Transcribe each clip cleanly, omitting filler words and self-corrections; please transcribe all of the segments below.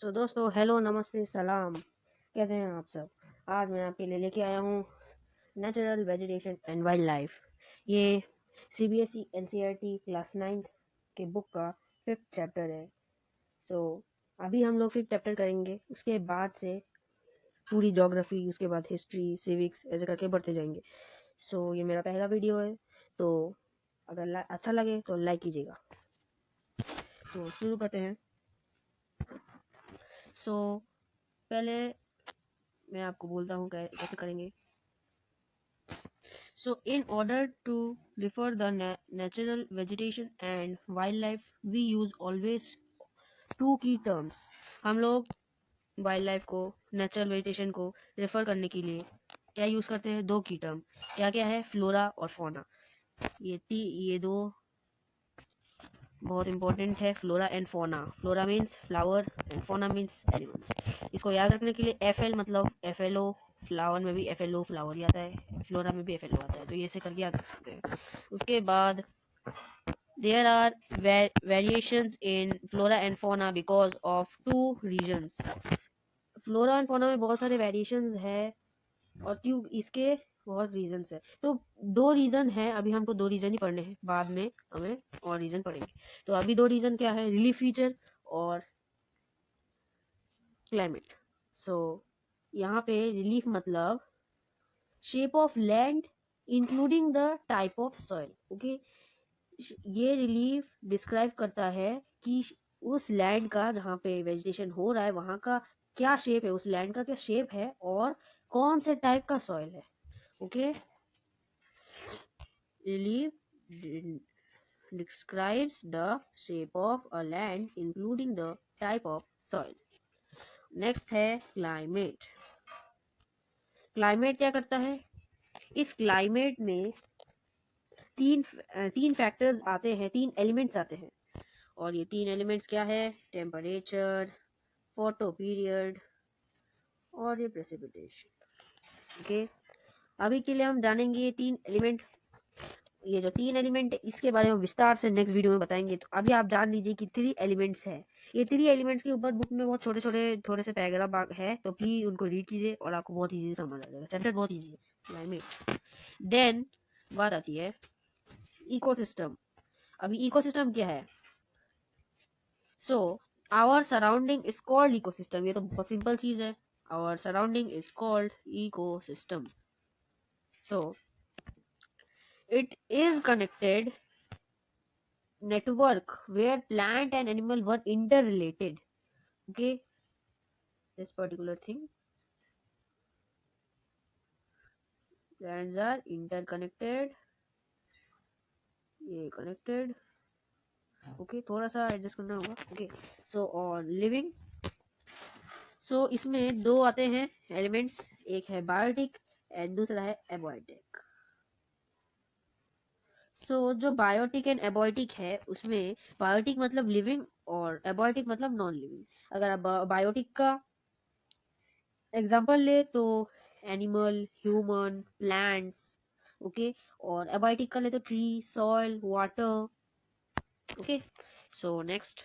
दोस्तों हेलो नमस्ते सलाम, कैसे हैं आप सब। आज मैं आपके लिए लेके आया हूँ natural vegetation and wild life. ये CBSE NCERT क्लास 9 के बुक का 5th चैप्टर है। अभी हम लोग 5th चैप्टर करेंगे, उसके बाद से पूरी ज्योग्राफी, उसके बाद हिस्ट्री, सिविक्स ऐसे करके बढ़ते जाएंगे। ये मेरा पहला वीडियो है, तो अगर अच्छा लगे तो लाइक कीजिएगा। तो शुरू करते हैं। पहले मैं आपको बोलता हूँ कैसे करेंगे। In order to refer the natural vegetation and wildlife, we use always two key terms. हम लोग वाइल्ड लाइफ को, नेचुरल वेजिटेशन को रेफर करने के लिए क्या यूज करते हैं? दो की टर्म। क्या क्या है? फ्लोरा और फोना। ये दो बहुत इंपॉर्टेंट है, flora and fauna. Flora means flower and fauna means animals. इसको याद रखने के लिए FL मतलब FLO, फ्लावर में भी FLO फ्लावर ही आता है, फ्लोरा में भी FLO आता है, तो ये से करके याद रख सकते हैं। उसके बाद there are variations in flora and fauna because of two reasons. Flora and fauna में बहुत सारे वेरिएशंस है, और क्यों? इसके बहुत रीजंस है। तो दो रीजन है, अभी हमको दो रीजन ही पढ़ने हैं, बाद में हमें और रीजन पढ़ेंगे। तो अभी दो रीजन क्या है? रिलीफ फीचर और क्लाइमेट। यहाँ पे रिलीफ मतलब shape of land including the type of soil. Okay, ये रिलीफ डिस्क्राइब करता है कि उस लैंड का जहाँ पे वेजिटेशन हो रहा है वहाँ का क्या शेप है, उस लैंड का क्या शेप है और कौन से टाइप का सॉइल है। Okay, relief describes the shape of a land including the type of soil. Next है क्लाइमेट। क्लाइमेट क्या करता है? इस क्लाइमेट में तीन फैक्टर्स आते हैं, तीन एलिमेंट्स आते हैं, और ये तीन एलिमेंट्स क्या है? टेम्परेचर, फोटो पीरियड और ये प्रेसिपिटेशन। ओके, अभी के लिए हम जानेंगे ये तीन एलिमेंट। ये जो तीन एलिमेंट है इसके बारे में विस्तार से नेक्स्ट वीडियो में बताएंगे। तो अभी आप जान लीजिए कि 3 एलिमेंट्स है। ये 3 एलिमेंट्स के ऊपर बुक में बहुत छोटे छोटे थोड़े से पैराग्राफ है, तो प्लीज उनको रीड कीजिए और आपको बहुत इजी समझ आ जाएगा। चैप्टर बहुत इजी है, क्लाइमेट। देन बात आती है इकोसिस्टम। अभी इकोसिस्टम क्या है? Our surrounding is called ecosystem. ये तो बहुत सिंपल चीज है, our surrounding is called ecosystem. It is connected network where plant and animal were interrelated. Okay, this particular thing, plants are interconnected, ये connected. Okay, थोड़ा सा एडजस्ट करना होगा। Okay, on living, इसमें दो आते हैं एलिमेंट्स, एक है बायोटिक एंड दूसरा है एबॉयटिक। जो बायोटिक एंड एबॉयटिक है उसमें बायोटिक मतलब लिविंग और एबॉयटिक मतलब नॉन लिविंग। अगर आप बायोटिक का एग्जाम्पल ले तो एनिमल, ह्यूमन, प्लांट्स। ओके, और एबायोटिक का ले तो tree, soil, water. Okay, next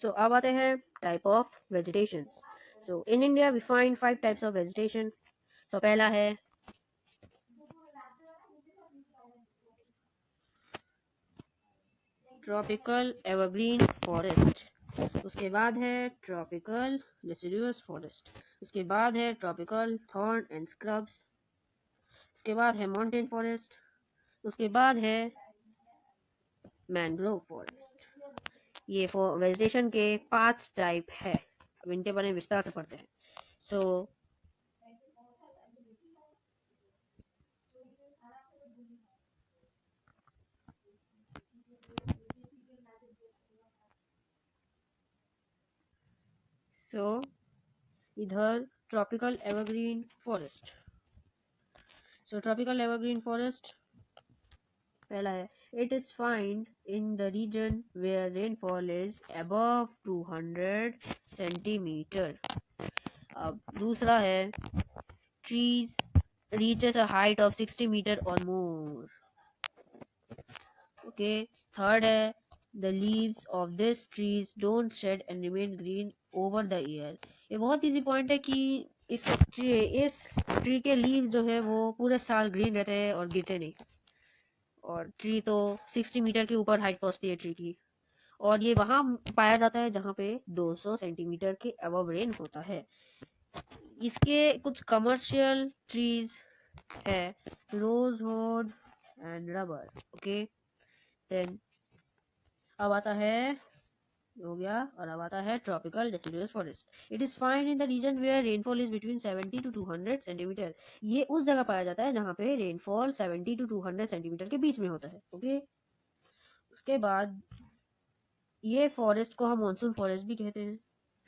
अब आते हैं type of vegetation. In India we find 5 types of vegetation. पहला है ट्रॉपिकल एवरग्रीन फॉरेस्ट, उसके बाद है ट्रॉपिकल डिसिडुअस फॉरेस्ट, उसके बाद है ट्रॉपिकल थॉर्न एंड स्क्रब्स, उसके बाद है माउंटेन फॉरेस्ट, उसके बाद है मैंग्रोव फॉरेस्ट। ये वेजिटेशन के 5 टाइप है। अब इनके बारे में विस्तार से पढ़ते हैं। इधर tropical evergreen forest. Tropical evergreen forest पहला है, it is find in the region where rainfall is above 200 centimetre. अब दूसरा है, trees reaches a height of 60 meter or more. Okay. Third है the leaves of this trees don't shed and remain green over the year. ये बहुत easy point है कि इस tree के लीव जो है वो पूरे साल ग्रीन रहते हैं और गिरते नहीं। और ट्री तो 60 मीटर के ऊपर हाइट पहुंचती है ट्री की, और ये वहां पाया जाता है जहाँ पे 200 सेंटीमीटर के अबव रेन होता है। इसके कुछ कमर्शियल ट्रीज है, rosewood and rubber. Okay, then अब आता है, हो गया, और अब आता है tropical deciduous forest. It is find in the region where rainfall is between 70 to 200 centimetre. ये उस जगह पाया जाता है जहाँ पे रेनफॉल 70 to 200 सेंटीमीटर के बीच में होता है। ओके, उसके बाद ये फॉरेस्ट को हम मानसून फॉरेस्ट भी कहते हैं,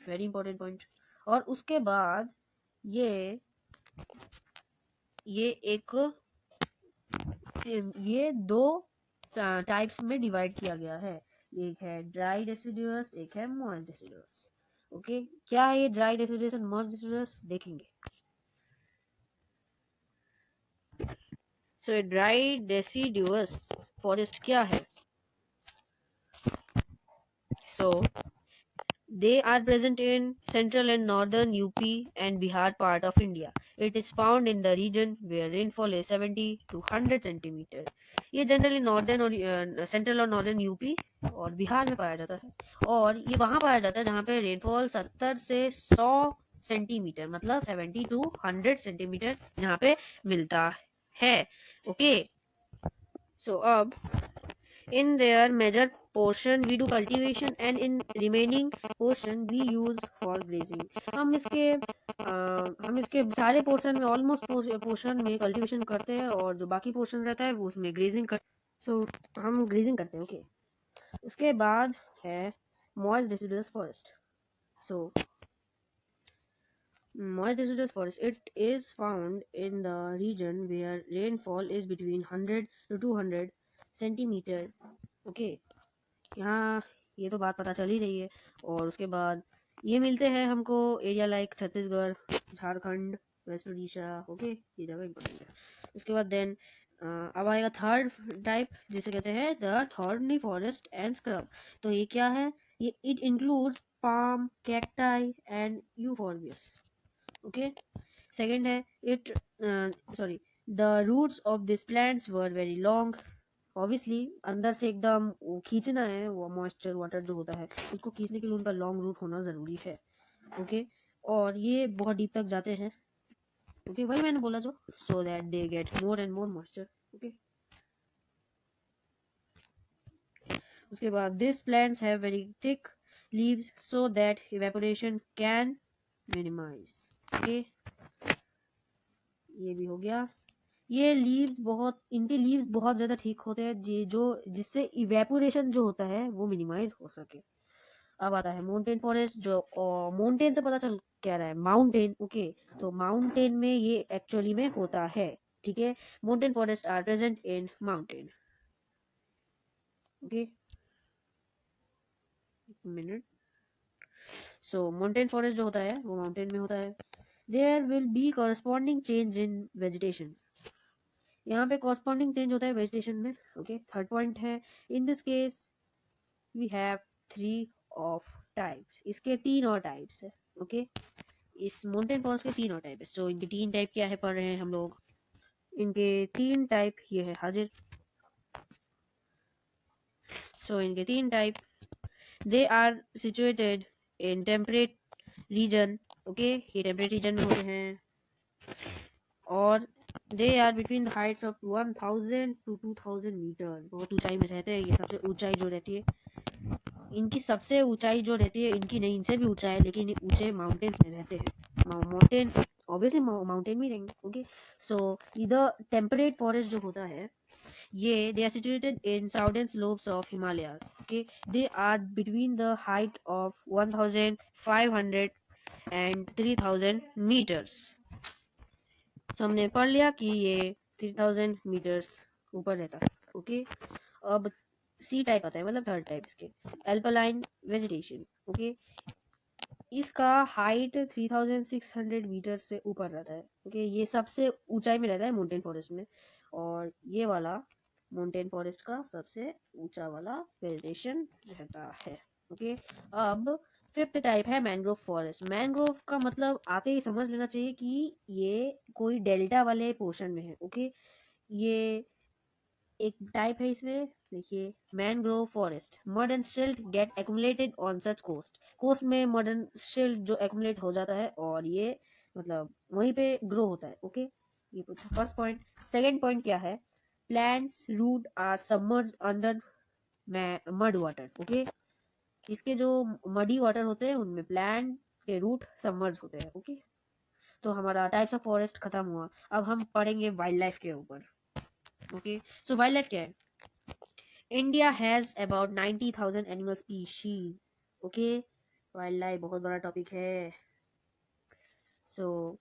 वेरी इंपॉर्टेंट पॉइंट। और उसके बाद ये एक ये दो टाइप्स में डिवाइड किया गया है, एक है ड्राई डेसिडुअस, एक है मॉइस्ट डेसिडुअस। ओके, क्या है ये dry deciduous and moist deciduous, देखेंगे। सो ड्राई डेसिडुअस फॉरेस्ट क्या है? सो they are present in central and northern UP and Bihar part of India. It is found in the region where rainfall is 70 to 100 centimeter. ये generally northern और central और northern UP और बिहार में पाया जाता है, और ये वहां पाया जाता है जहाँ पे रेनफॉल 70 से 100 सेंटीमीटर, मतलब 70 to 100 सेंटीमीटर जहाँ पे मिलता है। ओके, सो अब in their major portion we do cultivation and in remaining portion we use for grazing। हम इसके सारे पोर्शन में, ऑलमोस्ट पोर्शन में कल्टीवेशन करते हैं, और जो बाकी पोर्शन रहता है वो उसमें ग्रेजिंग कर, सो हम ग्रेजिंग करते हैं। ओके, उसके बाद है moist deciduous forest. So moist deciduous forest, it is found in the region where rainfall is between 100 to 200 centimetre. Okay, यहाँ ये तो बात पता चल ही रही है। और उसके बाद ये मिलते हैं हमको area like Chhattisgarh, Jharkhand, west Orissa. Okay, ये जगह इंपॉर्टेंट है। उसके बाद देन अब आएगा थर्ड टाइप, जिसे कहते हैं the thorny forest and scrub. तो ये क्या है? ये it includes palm, cacti and euphorbias. Okay, second है it sorry the roots of this plants were very long. Obviously अंदर से एकदम खींचना है, वो मॉइस्चर वाटर जो होता है उसको खींचने के लिए उनका लॉन्ग रूट होना जरूरी है। ओके, और ये बहुत डीप तक जाते हैं। ओके, वही मैंने बोला जो, so that they get more and more moisture. Okay, उसके बाद this plants have very thick leaves so that evaporation can minimise. Okay, ये भी हो गया। ये लीव्स बहुत, इनके लीव्स बहुत ज्यादा ठीक होते हैं जो जिससे इवेपोरेशन जो होता है वो मिनिमाइज हो सके। अब आता है माउंटेन फॉरेस्ट, जो माउंटेन से पता चल क्या रहा है, माउंटेन। ओके, तो माउंटेन में ये एक्चुअली में होता है। ठीक है, mountain forest are present in mountain. Okay, minute. So mountain forest जो होता है वो माउंटेन में होता है। There will be corresponding change in vegetation, यहाँ पे कॉरस्पॉन्डिंग चेंज होता है वेजिटेशन में। ओके, थर्ड पॉइंट है in this case we have 3 of types, इसके 3 और टाइप्स है। ओके, इस माउंटेन फॉरेस्ट के 3 और टाइप है। सो इनके 3 टाइप क्या है पढ़ रहे हैं हम लोग। इनके 3 टाइप ये है हाजिर। सो इनके 3 type, they are situated in temperate region. Okay, ये टेम्परेट रीजन में होते हैं, और they are between the heights of 1000 to 2000 metre, बहुत ऊंचाई में रहते हैं। ये सबसे ऊंचाई जो रहती है, इनकी सबसे ऊंचाई जो रहती है, इनकी नहीं, इनसे भी ऊंचा है, लेकिन ऊंचे माउंटेन में रहते हैं। माउंटेन ऑब्वियसली माउंटेन में रहेंगे। ओके, सो इधर टेम्परेट फॉरेस्ट जो होता है ये they are situated in southern slopes of Himalayas. Okay, they are between the height of 1500 and 3000 metres. तो हमने पढ़ लिया कि ये 3000 मीटर्स ऊपर रहता है। ओके, अब सी टाइप आता है, मतलब थर्ड टाइप इसके, एल्पलाइन वेजिटेशन। ओके, इसका हाइट 3600 मीटर से ऊपर रहता है। ओके, ये सबसे ऊंचाई में रहता है माउंटेन फॉरेस्ट में। और ये वाला माउंटेन फॉरेस्ट का सबसे ऊंचा वाला वेजिटेशन रहता है। ओके, अब फिफ्थ टाइप है मैंग्रोव फॉरेस्ट। मैंग्रोव का मतलब आते ही समझ लेना चाहिए कि ये कोई डेल्टा वाले पोर्शन में है। ओके, ये एक टाइप है। इसमें देखिए, mangrove forest, mud and silt get accumulated on such coast. Coast में मड एंड सिल्ट जो एक्यूमुलेट हो जाता है और ये मतलब वहीं पे ग्रो होता है। ओके, ये पूछा फर्स्ट पॉइंट। सेकंड पॉइंट क्या है, plants root are submerged under mud water. Okay, इसके जो मडी वाटर होते हैं उनमें प्लांट के रूट सबमर्ज होते हैं। ओके, तो हमारा टाइप्स ऑफ फॉरेस्ट खत्म हुआ। अब हम पढ़ेंगे वाइल्ड लाइफ के ऊपर। ओके, सो वाइल्ड लाइफ क्या है? India has about 90,000 animal species. Okay, wild life बहुत बड़ा टॉपिक है। सो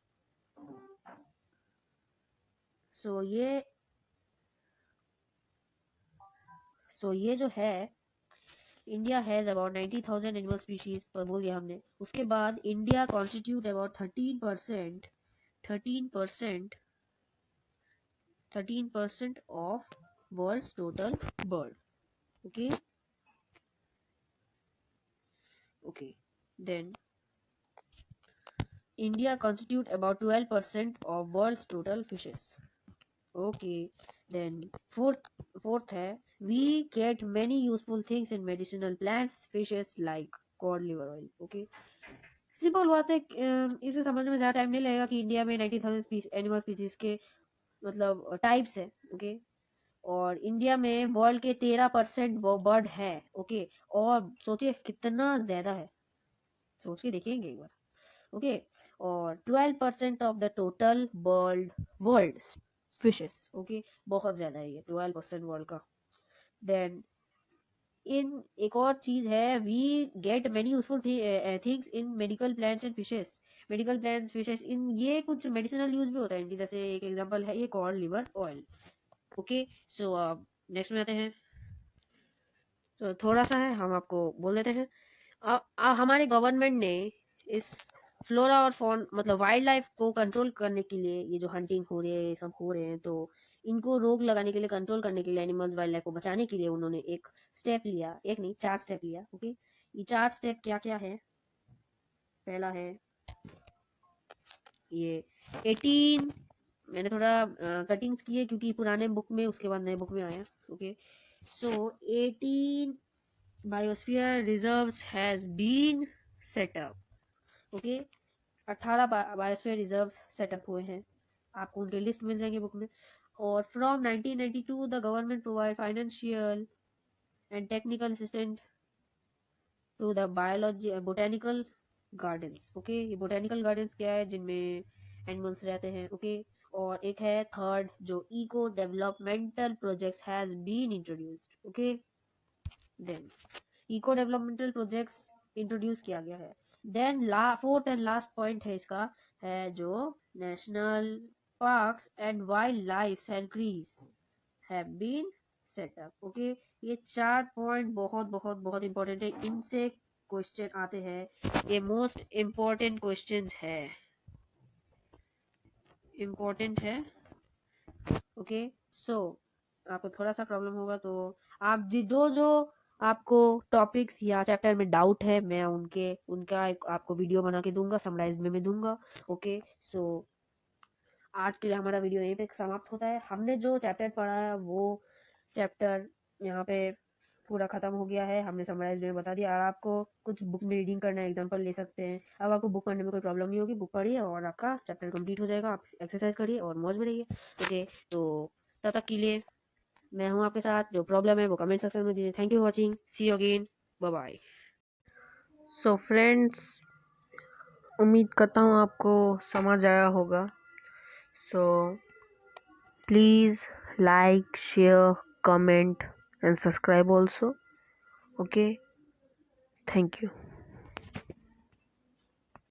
सो ये ये जो है, India has about 90,000 animal species पर बोल दिया हमने। उसके बाद India constitute about 13% of world's total bird. Okay, then India constitute about 12% of world's total fishes. Okay, then fourth है, we get many useful things in medicinal plants, fishes like cod liver oil. Okay, simple बात है। इसे समझने में ज़्यादा time नहीं लगेगा कि इंडिया में 90,000 एनिमल स्पीसीज के मतलब टाइप्स है। ओके, और इंडिया में वर्ल्ड के 13% बर्ड है। ओके, और सोचिए कितना ज़्यादा है, सोच के देखेंगे एक बार। ओके, और 12% of the total world fishes. Okay, बहुत ज्यादा है ये 12% वर्ल्ड का। देन इन एक और चीज है, we get many useful things in medical plants and fishes. Medical plants fishes in ये कुछ मेडिसिनल यूज भी होता है इनकी, जैसे एक एग्जांपल है ये cod liver oil. Okay, so next में आते हैं। तो थोड़ा सा है, हम आपको बोल देते हैं। हमारे गवर्नमेंट ने इस फ्लोरा और फॉन मतलब वाइल्ड लाइफ को कंट्रोल करने के लिए, ये जो हंटिंग हो रही है ये सब हो रहे हैं, तो इनको रोक लगाने के लिए, कंट्रोल करने के लिए, एनिमल्स वाइल्ड लाइफ को बचाने के लिए उन्होंने एक स्टेप लिया, एक नहीं 4 स्टेप लिया। ओके, ये 4 स्टेप क्या क्या है? पहला है ये 18, मैंने थोड़ा कटिंग्स किए क्योंकि पुराने बुक में, उसके बाद नए बुक में आया। Okay, so 18 biosphere reserves has been set up. Okay, 18 biosphere reserve set up हुए हैं, आपको उनके लिस्ट मिल जाएंगे बुक में। और from 1992 the government provide financial and technical assistant to the biology botanical gardens. Okay, ये बोटेनिकल गार्डन्स क्या है? जिनमें एनिमल्स रहते हैं। ओके, और एक है थर्ड जो eco developmental projects has been introduced. Okay, then eco developmental projects introduce किया गया है। Then fourth and last point है इसका, है जो national parks and wildlife sanctuaries have been set up. Okay, ये 4 पॉइंट बहुत बहुत बहुत इंपॉर्टेंट है, इनसे क्वेश्चन आते हैं, ये मोस्ट इम्पोर्टेंट क्वेश्चन है, इम्पोर्टेंट है। ओके, सो आपको थोड़ा सा प्रॉब्लम होगा तो आप जो जो आपको टॉपिक्स या चैप्टर में डाउट है, मैं उनका एक आपको वीडियो बना के दूंगा, समराइज में दूंगा। ओके, सो आज के लिए हमारा वीडियो यहीं पे समाप्त होता है। हमने जो चैप्टर पढ़ा है वो चैप्टर यहाँ पे पूरा खत्म हो गया है, हमने समराइज में बता दिया। और आपको कुछ बुक में रीडिंग करना है, एग्जांपल ले सकते हैं। अब आपको बुक पढ़ने में कोई प्रॉब्लम नहीं होगी, बुक पढ़िए और आपका चैप्टर कंप्लीट हो जाएगा। आप एक्सरसाइज करिए और मौज में रहिए। ओके, तो तब तक के लिए मैं हूँ आपके साथ, जो प्रॉब्लम है वो कमेंट सेक्शन में दीजिए। Thank you for watching, see you again, bye bye. So friends, उम्मीद करता हूँ आपको समझ आया होगा। So please like, share, comment and subscribe also. Okay, thank you.